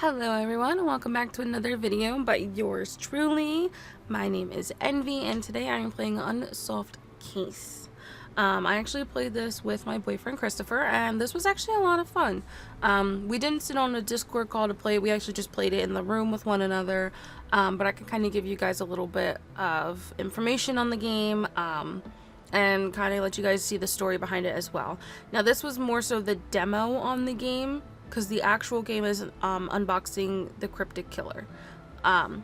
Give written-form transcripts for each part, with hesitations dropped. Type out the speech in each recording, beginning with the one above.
Hello everyone, and welcome back to another video by yours truly. My name is Envy, and today I am playing Unsolved Case. I actually played this with my boyfriend Christopher, and this was actually a lot of fun. We didn't sit on a Discord call to play it, we actually just played it in the room with one another, but I can kind of give you guys a little bit of information on the game, and kind of let you guys see the story behind it as well. Now this was more so the demo on the game, because the actual game is unboxing the Cryptic Killer,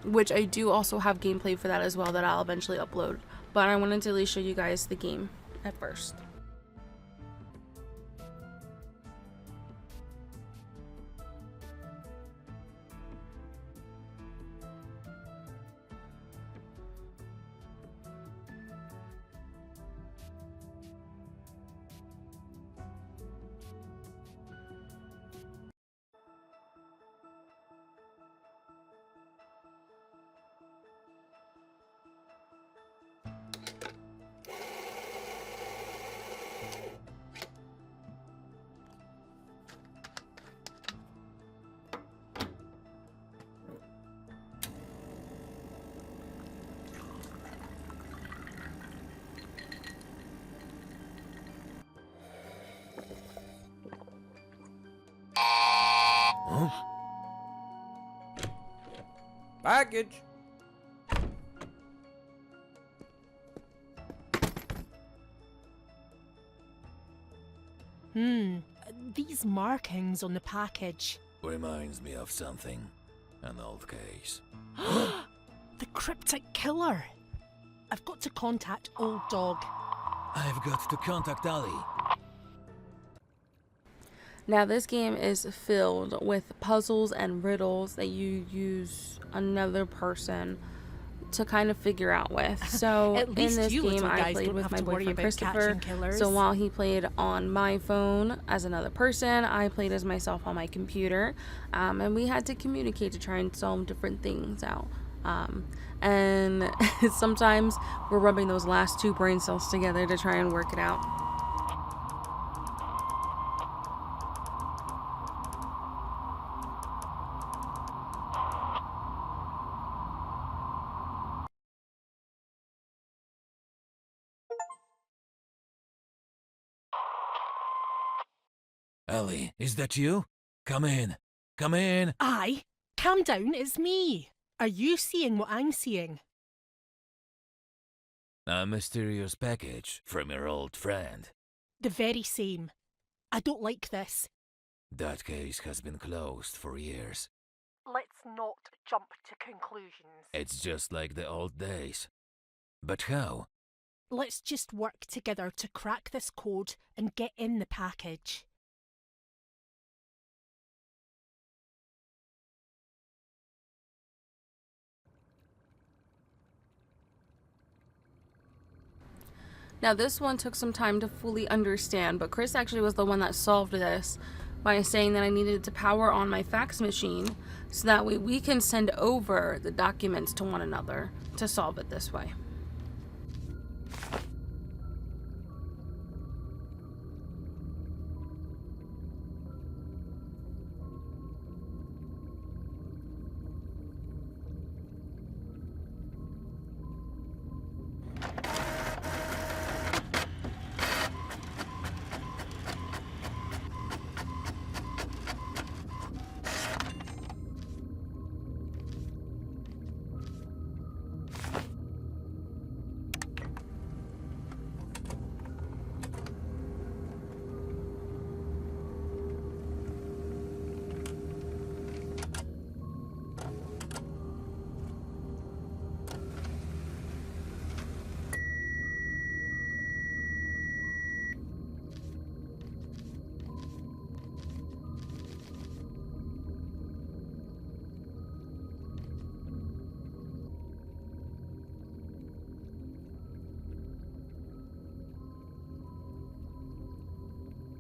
which I do also have gameplay for that as well that I'll eventually upload, but I wanted to at least show you guys the game at first. Huh? Package. These markings on the package. Reminds me of something. An old case. The Cryptic Killer. I've got to contact Old Dog. I've got to contact Ali. Now this game is filled with puzzles and riddles that you use another person to kind of figure out with. So At in least this you game little I guys played don't with have my to worry boyfriend about Christopher. catching killers. So while he played on my phone as another person, I played as myself on my computer, and we had to communicate to try and solve different things out. And sometimes we're rubbing those last two brain cells together to try and work it out. Ali, is that you? Come in. Come in. Aye, calm down, it's me. Are you seeing what I'm seeing? A mysterious package from your old friend. The very same. I don't like this. That case has been closed for years. Let's not jump to conclusions. It's just like the old days. But how? Let's just work together to crack this code and get in the package. Now this one took some time to fully understand, but Chris actually was the one that solved this by saying that I needed to power on my fax machine so that way we can send over the documents to one another to solve it this way.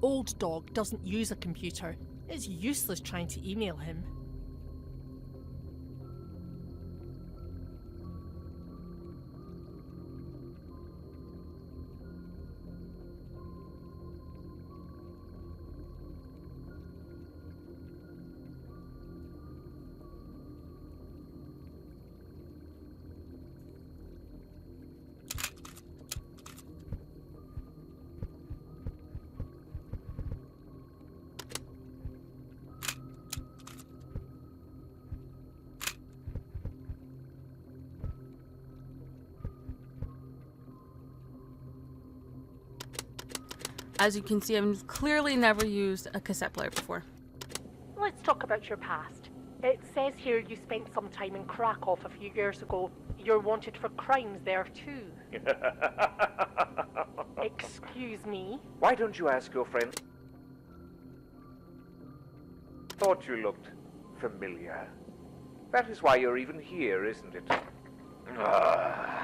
Old Dog doesn't use a computer. It's useless trying to email him. As you can see, I've clearly never used a cassette player before. Let's talk about your past. It says here you spent some time in Krakow a few years ago. You're wanted for crimes there too. Excuse me? Why don't you ask your friend? Thought you looked familiar. That is why you're even here, isn't it?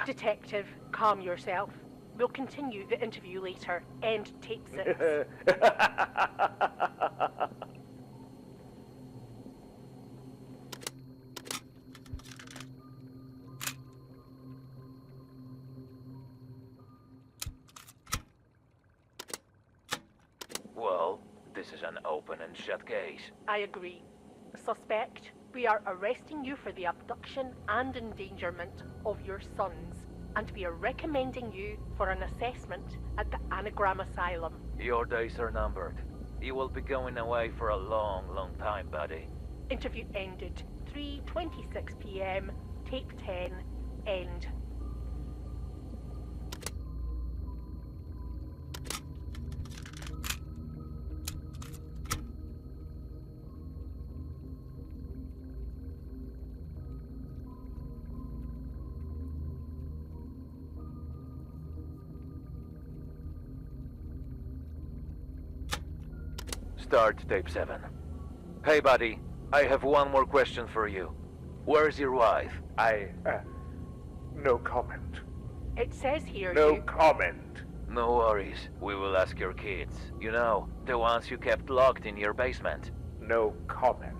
Detective, calm yourself. We'll continue the interview later. End tape 6. Well, this is an open and shut case. I agree. Suspect, we are arresting you for the abduction and endangerment of your sons, and we are recommending you for an assessment at the Anagram Asylum. Your days are numbered. You will be going away for a long, long time, buddy. Interview ended. 3:26 p.m. Tape 10. End. Start tape 7. Hey, buddy, I have one more question for you. Where's your wife? No comment. It says here No you... comment. No worries. We will ask your kids. You know, the ones you kept locked in your basement. No comment.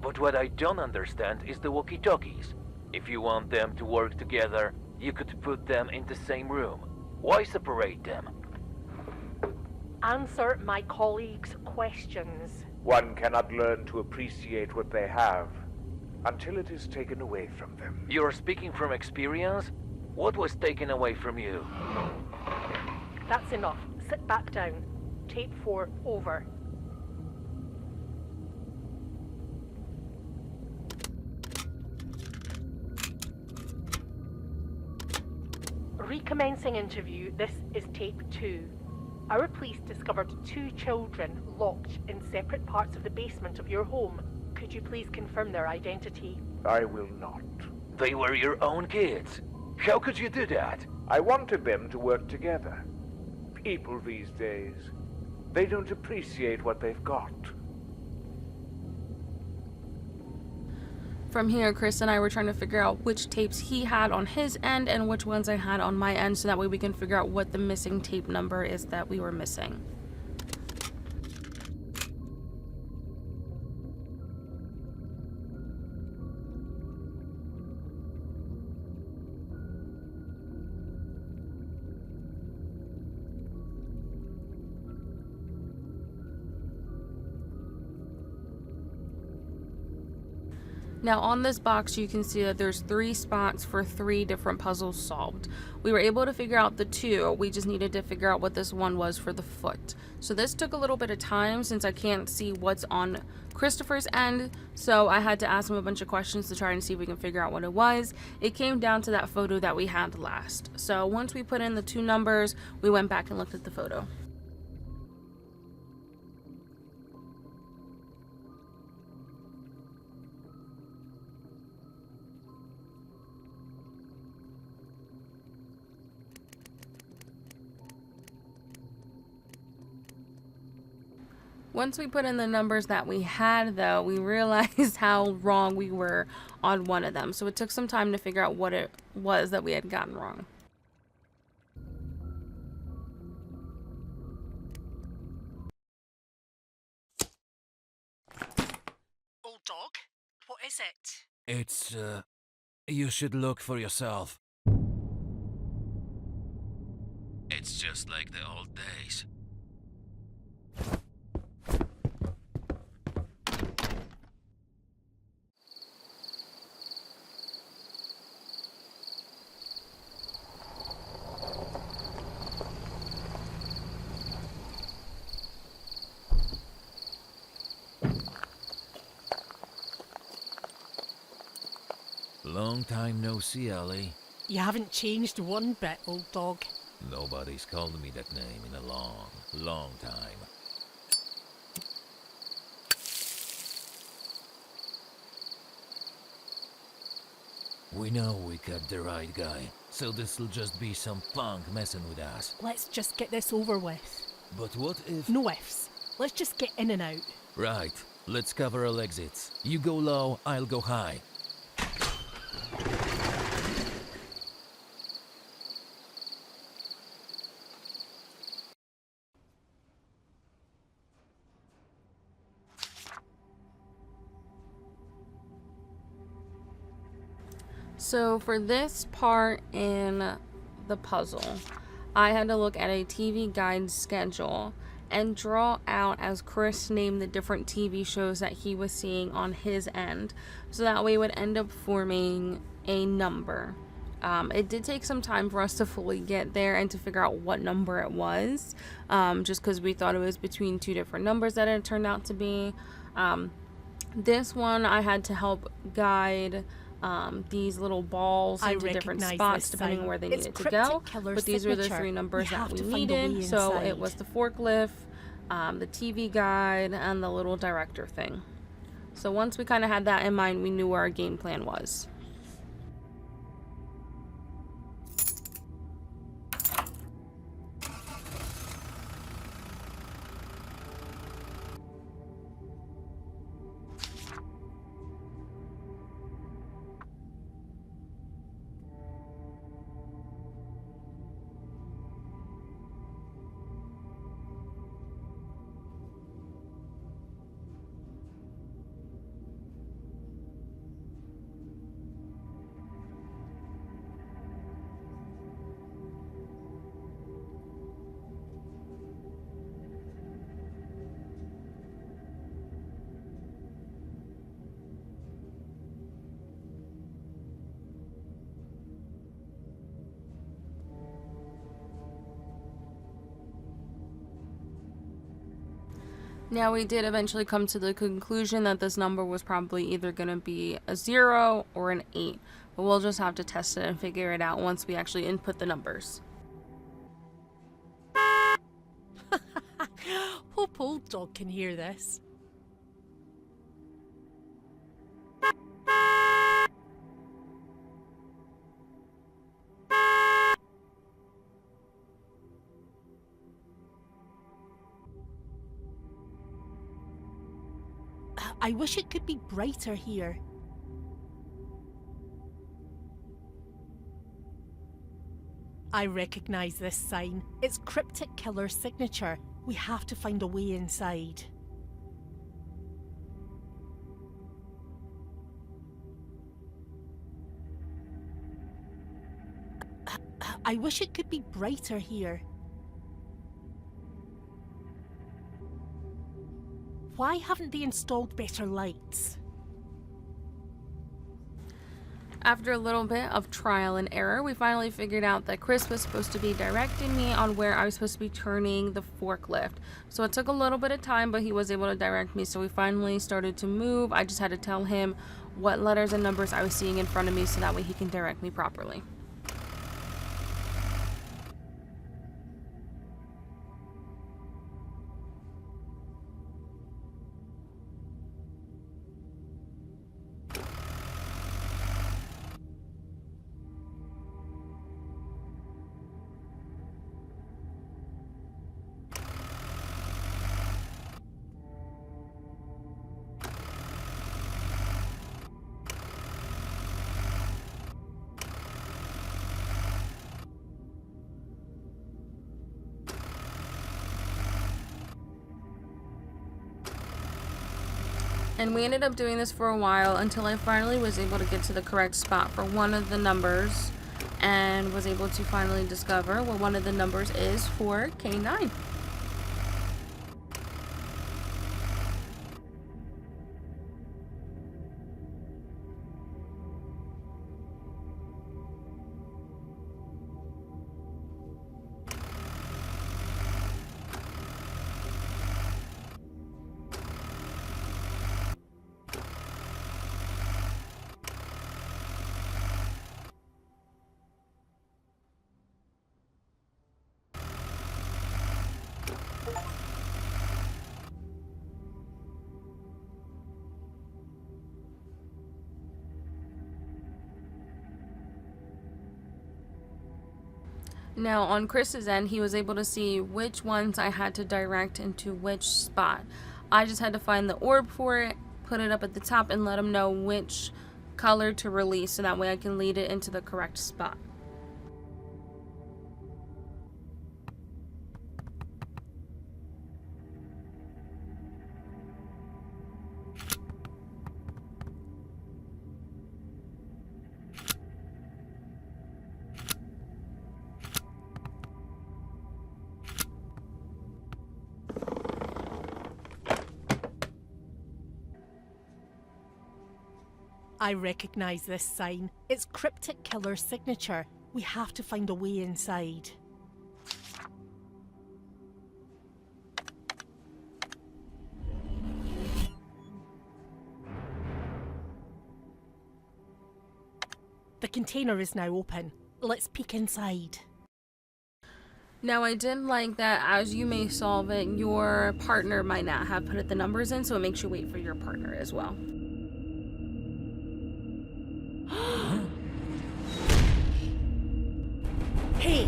But what I don't understand is the walkie-talkies. If you want them to work together, you could put them in the same room. Why separate them? Answer my colleagues' questions. One cannot learn to appreciate what they have until it is taken away from them. You're speaking from experience? What was taken away from you? That's enough. Sit back down. Tape 4 over. Recommencing interview, this is tape 2. Our police discovered 2 children locked in separate parts of the basement of your home. Could you please confirm their identity? I will not. They were your own kids. How could you do that? I wanted them to work together. People these days, they don't appreciate what they've got. From here, Chris and I were trying to figure out which tapes he had on his end and which ones I had on my end, so that way we can figure out what the missing tape number is that we were missing. Now on this box you can see that there's 3 spots for 3 different puzzles solved. We were able to figure out the 2, we just needed to figure out what this one was for the foot. So this took a little bit of time since I can't see what's on Christopher's end, so I had to ask him a bunch of questions to try and see if we can figure out what it was. It came down to that photo that we had last. So once we put in the 2 numbers, we went back and looked at the photo. Once we put in the numbers that we had, though, we realized how wrong we were on one of them. So it took some time to figure out what it was that we had gotten wrong. Old dog, what is it? It's, you should look for yourself. It's just like the old days. Long time no see, Ellie. You haven't changed one bit, old dog. Nobody's called me that name in a long, long time. We know we got the right guy, so this'll just be some punk messing with us. Let's just get this over with. But what if... No ifs. Let's just get in and out. Right, let's cover all exits. You go low, I'll go high. So for this part in the puzzle, I had to look at a TV guide schedule and draw out, as Chris named, the different TV shows that he was seeing on his end. So that way it would end up forming a number. It did take some time for us to fully get there and to figure out what number it was, just because we thought it was between two different numbers that it turned out to be. This one I had to help guide these little balls into different spots depending on where they needed to go. But these were the three numbers that we needed. So it was the forklift, the TV guide, and the little director thing. So once we kind of had that in mind, we knew where our game plan was. Now, we did eventually come to the conclusion that this number was probably either going to be a 0 or an 8. But we'll just have to test it and figure it out once we actually input the numbers. Hope old dog can hear this. I wish it could be brighter here. I recognize this sign. It's Cryptic Killer's signature. We have to find a way inside. I wish it could be brighter here. Why haven't they installed better lights? After a little bit of trial and error, we finally figured out that Chris was supposed to be directing me on where I was supposed to be turning the forklift. So it took a little bit of time, but he was able to direct me. So we finally started to move. I just had to tell him what letters and numbers I was seeing in front of me so that way he can direct me properly. And we ended up doing this for a while until I finally was able to get to the correct spot for one of the numbers. and was able to finally discover what one of the numbers is for K9. Now on Chris's end, he was able to see which ones I had to direct into which spot. I just had to find the orb for it, put it up at the top, and let him know which color to release, so that way I can lead it into the correct spot. I recognize this sign. It's Cryptic Killer's signature. We have to find a way inside. The container is now open. Let's peek inside. Now I did like that as you may solve it, your partner might not have put the numbers in, so it makes you wait for your partner as well. Hey,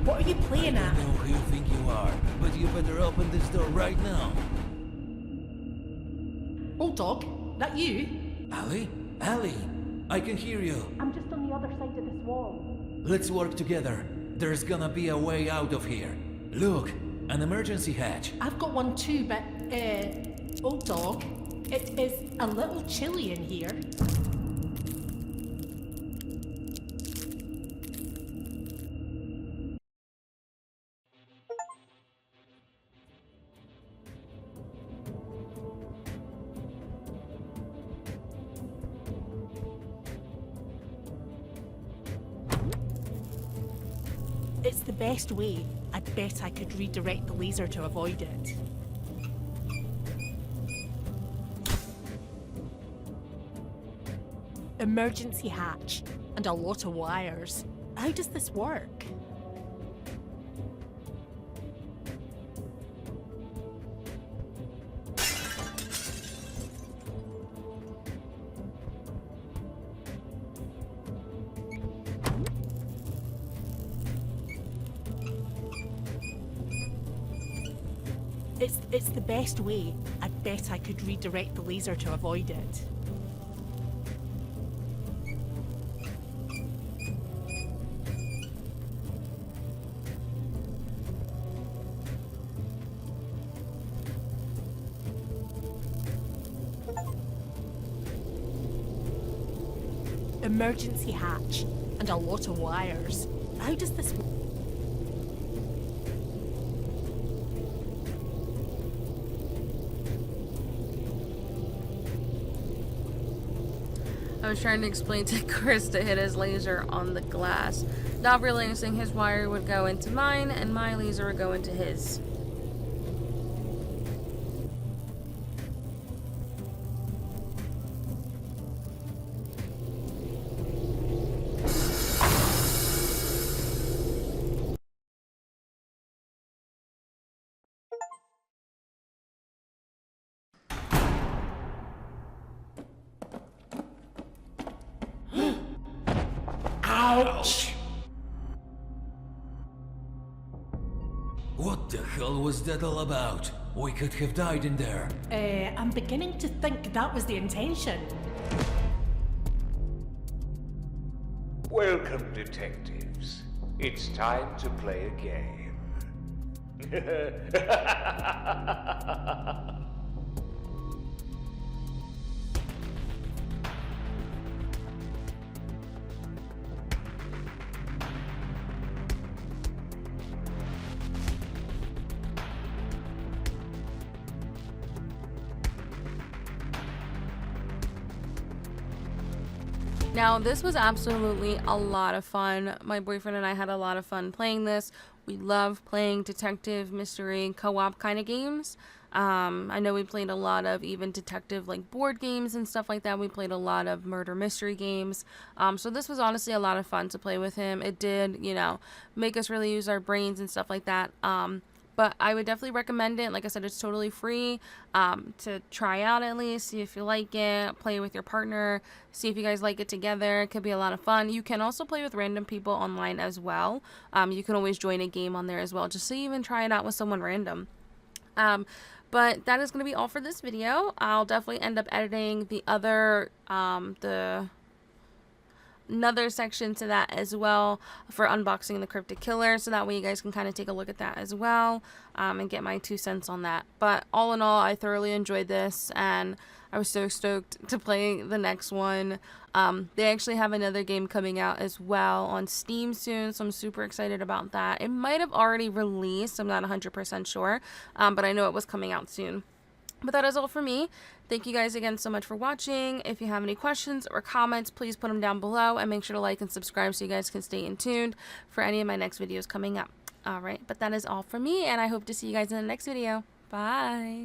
what are you playing I at? know who you think you are, but you better open this door right now. Old dog, that you? Ali? Ali, I can hear you. I'm just on the other side of this wall. Let's work together. There's gonna be a way out of here. Look, an emergency hatch. I've got one too, but, old dog, it is a little chilly in here. It's the best way. I'd bet I could redirect the laser to avoid it. Emergency hatch and a lot of wires. How does this work? It's the best way. I'd bet I could redirect the laser to avoid it. Emergency hatch and a lot of wires. How does this work? I was trying to explain to Chris to hit his laser on the glass, not realizing his wire would go into mine and my laser would go into his. Ouch! What the hell was that all about? We could have died in there. I'm beginning to think that was the intention. Welcome, detectives. It's time to play a game. Now, this was absolutely a lot of fun. My boyfriend and I had a lot of fun playing this. We love playing detective, mystery, co-op kind of games. I know we played a lot of even detective like board games and stuff like that. We played a lot of murder mystery games. So this was honestly a lot of fun to play with him. It did, you know, make us really use our brains and stuff like that. But I would definitely recommend it. Like I said, it's totally free to try out at least, see if you like it, play with your partner, see if you guys like it together. It could be a lot of fun. You can also play with random people online as well. You can always join a game on there as well, just so you even try it out with someone random. But that is going to be all for this video. I'll definitely end up editing the other, another section to that as well for unboxing the Cryptic Killer, so that way you guys can kind of take a look at that as well, and get my 2 cents on that. But all in all, I thoroughly enjoyed this, and I was so stoked to play the next one. They actually have another game coming out as well on Steam soon, so I'm super excited about that. It might have already released, I'm not 100% sure, but I know it was coming out soon. But that is all for me. Thank you guys again so much for watching. If you have any questions or comments, please put them down below, and make sure to like and subscribe so you guys can stay in tuned for any of my next videos coming up. Alright, but that is all for me, and I hope to see you guys in the next video. Bye!